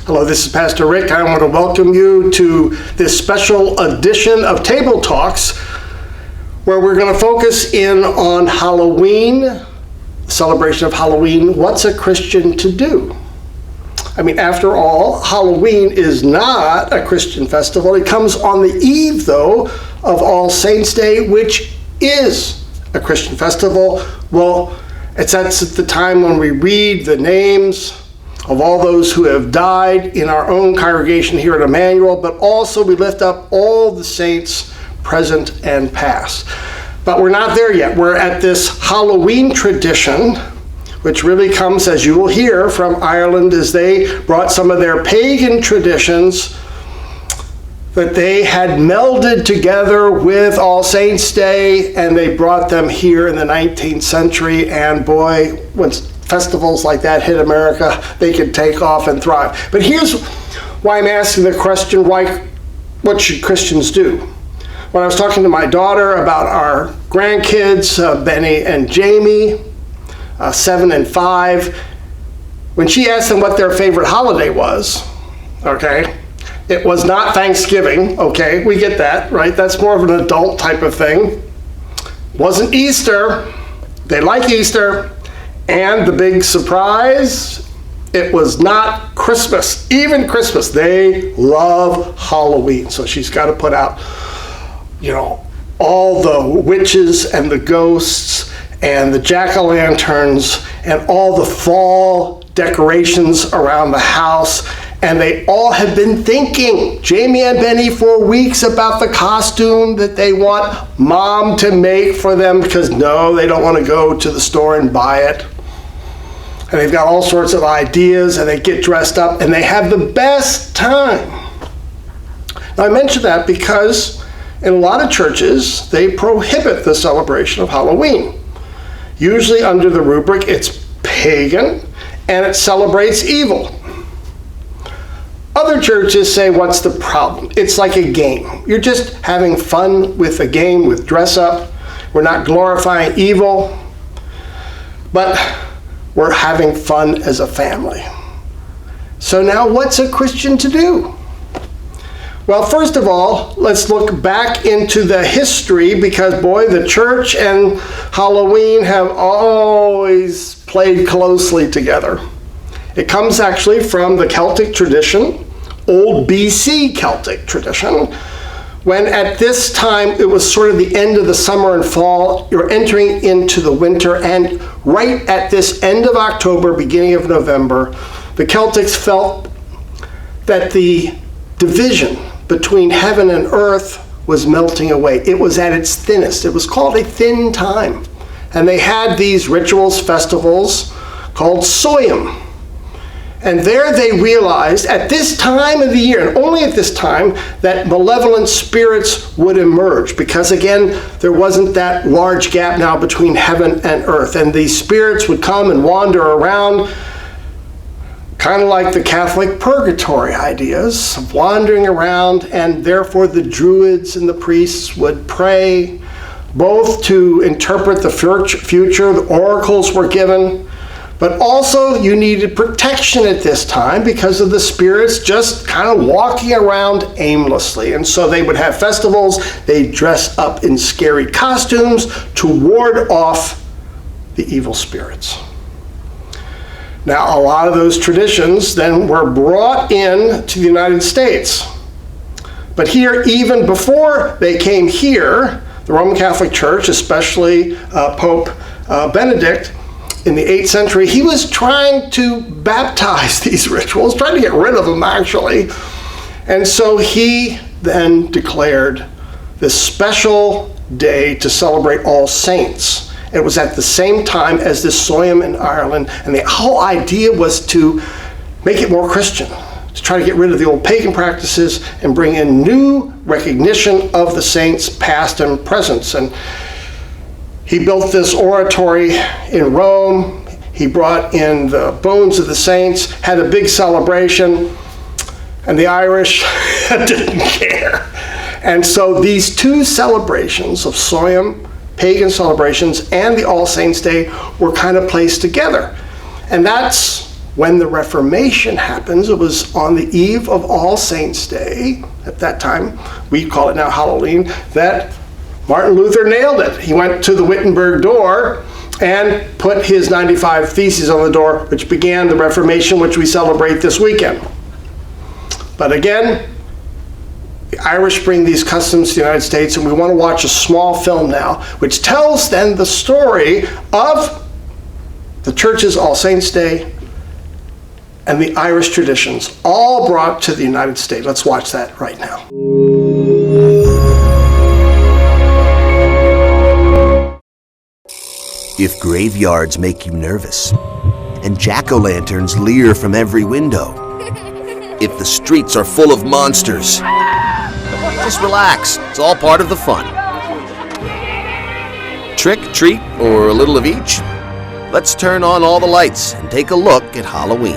Hello, this is Pastor Rick. I want to welcome you to this special edition of Table Talks, where we're going to focus in on Halloween, celebration of Halloween. What's a Christian to do? I mean, after all, Halloween is not a Christian festival. It comes on the eve, though, of All Saints' Day, which is a Christian festival. Well, that's at the time when we read the names of all those who have died in our own congregation here at Emmanuel, but also we lift up all the saints present and past. But we're not there yet. We're at this Halloween tradition, which really comes, as you will hear, from Ireland, as they brought some of their pagan traditions that they had melded together with All Saints' Day, and they brought them here in the 19th century. And boy, when festivals like that hit America, they could take off and thrive. But here's why I'm asking the question, what should Christians do? When I was talking to my daughter about our grandkids, Benny and Jamie, 7 and 5, when she asked them what their favorite holiday was, okay, it was not Thanksgiving, okay, we get that, right? That's more of an adult type of thing. Wasn't Easter. They like Easter. And the big surprise, it was not Christmas. Even Christmas, they love Halloween. So she's got to put out, all the witches and the ghosts and the jack-o'-lanterns and all the fall decorations around the house. And they all have been thinking, Jamie and Benny, for weeks about the costume that they want Mom to make for them, because no, they don't want to go to the store and buy it. And they've got all sorts of ideas, and they get dressed up, and they have the best time. Now, I mention that because in a lot of churches, they prohibit the celebration of Halloween. Usually under the rubric, it's pagan, and it celebrates evil. Other churches say, what's the problem? It's like a game. You're just having fun with a game, with dress up. We're not glorifying evil, but we're having fun as a family. So now what's a Christian to do? Well, first of all, let's look back into the history, because boy, the church and Halloween have always played closely together. It comes actually from the Celtic tradition, old BC Celtic tradition, when at this time it was sort of the end of the summer and fall. You're entering into the winter, and right at this end of October, beginning of November, the Celtics felt that the division between heaven and earth was melting away. It was at its thinnest. It was called a thin time. And they had these rituals, festivals called Soyam. And there they realized at this time of the year, and only at this time, that malevolent spirits would emerge, because again, there wasn't that large gap now between heaven and earth. And these spirits would come and wander around, kind of like the Catholic purgatory ideas, of wandering around, and therefore the druids and the priests would pray, both to interpret the future, the oracles were given, but also you needed protection at this time because of the spirits just kind of walking around aimlessly. And so they would have festivals, they'd dress up in scary costumes to ward off the evil spirits. Now, a lot of those traditions then were brought in to the United States. But here, even before they came here, the Roman Catholic Church, especially Pope Benedict, in the 8th century, he was trying to baptize these rituals, trying to get rid of them, actually. And so he then declared this special day to celebrate All Saints. It was at the same time as this Soyam in Ireland, and the whole idea was to make it more Christian, to try to get rid of the old pagan practices and bring in new recognition of the saints past and present. And he built this oratory in Rome. He brought in the bones of the saints, had a big celebration, and the Irish didn't care. And so these two celebrations of Soyam, pagan celebrations, and the All Saints' Day were kind of placed together. And that's when the Reformation happens, it was on the eve of All Saints' Day, at that time, we call it now Halloween, that Martin Luther nailed it. He went to the Wittenberg door and put his 95 Theses on the door, which began the Reformation, which we celebrate this weekend. But again, the Irish bring these customs to the United States, and we want to watch a small film now, which tells then the story of the church's All Saints' Day and the Irish traditions, all brought to the United States. Let's watch that right now. If graveyards make you nervous, and jack-o'-lanterns leer from every window, if the streets are full of monsters, just relax. It's all part of the fun. Trick, treat, or a little of each? Let's turn on all the lights and take a look at Halloween.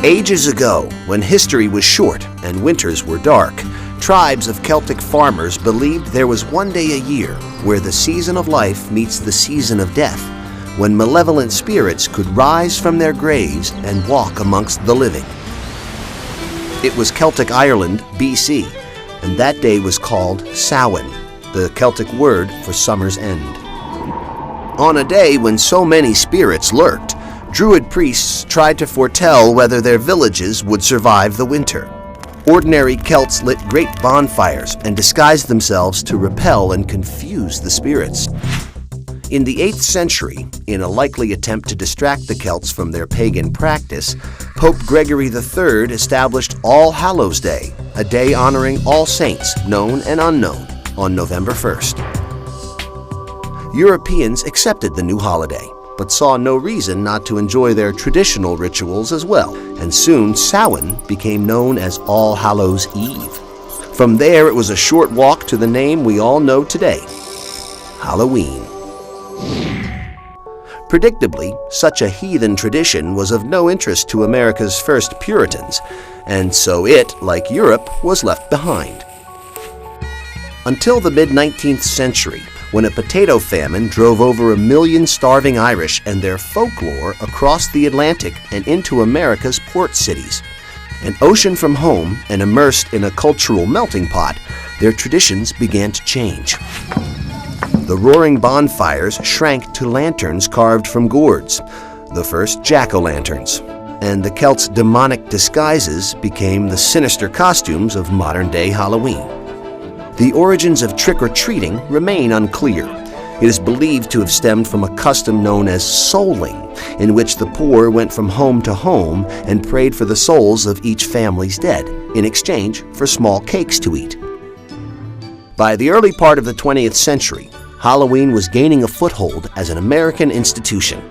Ages ago, when history was short and winters were dark, tribes of Celtic farmers believed there was one day a year where the season of life meets the season of death, when malevolent spirits could rise from their graves and walk amongst the living. It was Celtic Ireland, BC, and that day was called Samhain, the Celtic word for summer's end. On a day when so many spirits lurked, Druid priests tried to foretell whether their villages would survive the winter. Ordinary Celts lit great bonfires and disguised themselves to repel and confuse the spirits. In the 8th century, in a likely attempt to distract the Celts from their pagan practice, Pope Gregory III established All Hallows Day, a day honoring all saints, known and unknown, on November 1st. Europeans accepted the new holiday, but saw no reason not to enjoy their traditional rituals as well, and soon Samhain became known as All Hallows Eve. From there, it was a short walk to the name we all know today, Halloween. Predictably, such a heathen tradition was of no interest to America's first Puritans, and so it, like Europe, was left behind. Until the mid-19th century, when a potato famine drove over 1 million starving Irish and their folklore across the Atlantic and into America's port cities. An ocean from home and immersed in a cultural melting pot, their traditions began to change. The roaring bonfires shrank to lanterns carved from gourds, the first jack-o'-lanterns, and the Celts' demonic disguises became the sinister costumes of modern-day Halloween. The origins of trick-or-treating remain unclear. It is believed to have stemmed from a custom known as souling, in which the poor went from home to home and prayed for the souls of each family's dead, in exchange for small cakes to eat. By the early part of the 20th century, Halloween was gaining a foothold as an American institution.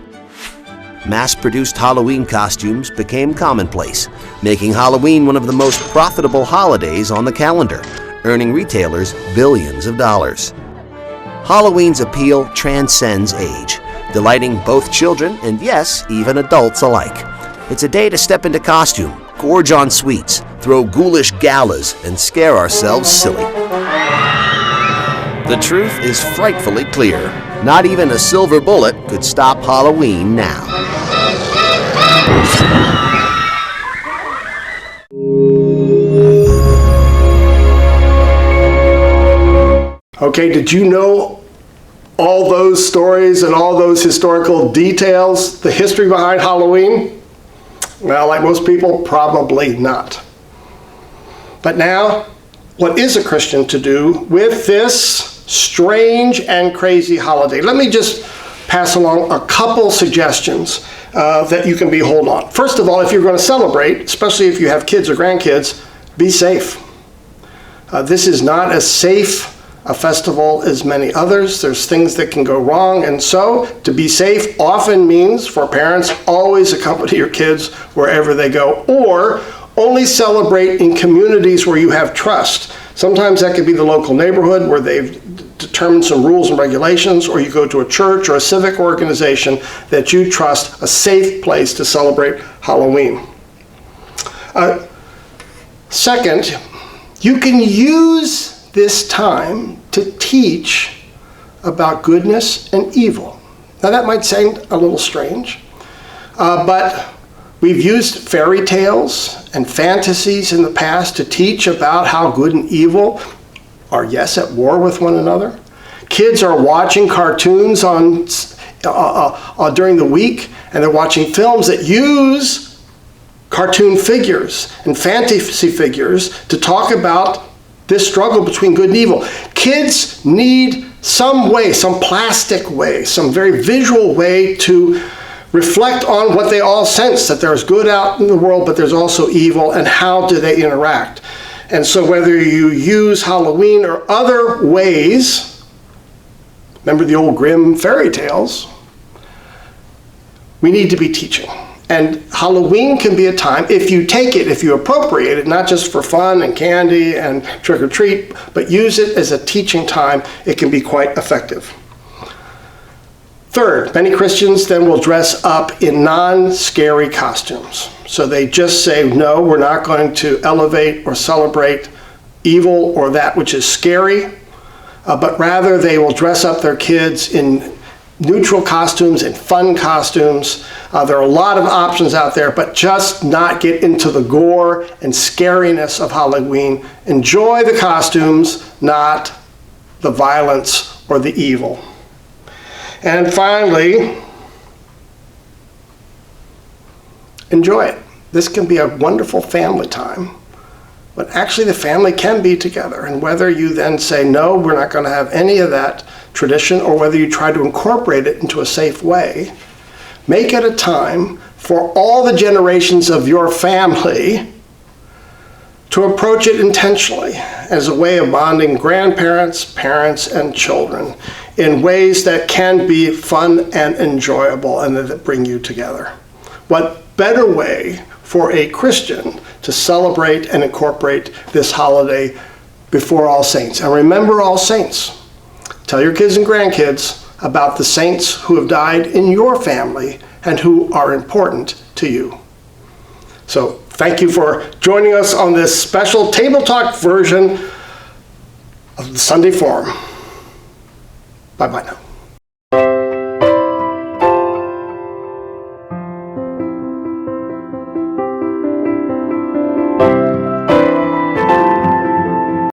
Mass-produced Halloween costumes became commonplace, making Halloween one of the most profitable holidays on the calendar, earning retailers billions of dollars. Halloween's appeal transcends age, delighting both children and, yes, even adults alike. It's a day to step into costume, gorge on sweets, throw ghoulish galas, and scare ourselves silly. The truth is frightfully clear. Not even a silver bullet could stop Halloween now. Okay, did you know all those stories and all those historical details, the history behind Halloween? Well, like most people, probably not. But now, what is a Christian to do with this strange and crazy holiday? Let me just pass along a couple suggestions that you can hold on. First of all, if you're going to celebrate, especially if you have kids or grandkids, be safe. This is not as safe a festival as many others. There's things that can go wrong, and so to be safe often means for parents, always accompany your kids wherever they go, or only celebrate in communities where you have trust. Sometimes that could be the local neighborhood where they've determined some rules and regulations, or you go to a church or a civic organization that you trust, a safe place to celebrate Halloween. Second, you can use this time to teach about goodness and evil. Now that might sound a little strange, but we've used fairy tales and fantasies in the past to teach about how good and evil are, yes, at war with one another. Kids are watching cartoons during the week, and they're watching films that use cartoon figures and fantasy figures to talk about this struggle between good and evil. Kids need some way, some plastic way, some very visual way to reflect on what they all sense, that there's good out in the world, but there's also evil, and how do they interact. And so whether you use Halloween or other ways, remember the old Grimm fairy tales, we need to be teaching. And Halloween can be a time, if you take it, if you appropriate it, not just for fun and candy and trick or treat, but use it as a teaching time, it can be quite effective. Third, many Christians then will dress up in non-scary costumes. So they just say, no, we're not going to elevate or celebrate evil or that which is scary, but rather they will dress up their kids in neutral costumes and fun costumes. There are a lot of options out there, but just not get into the gore and scariness of Halloween. Enjoy the costumes, not the violence or the evil. And finally, enjoy it. This can be a wonderful family time, but actually the family can be together. And whether you then say, no, we're not going to have any of that tradition, or whether you try to incorporate it into a safe way, make it a time for all the generations of your family to approach it intentionally as a way of bonding grandparents, parents, and children in ways that can be fun and enjoyable and that bring you together. What better way for a Christian to celebrate and incorporate this holiday before All Saints? And remember All Saints. Tell your kids and grandkids about the saints who have died in your family and who are important to you. So thank you for joining us on this special Table Talk version of the Sunday Forum. Bye-bye now.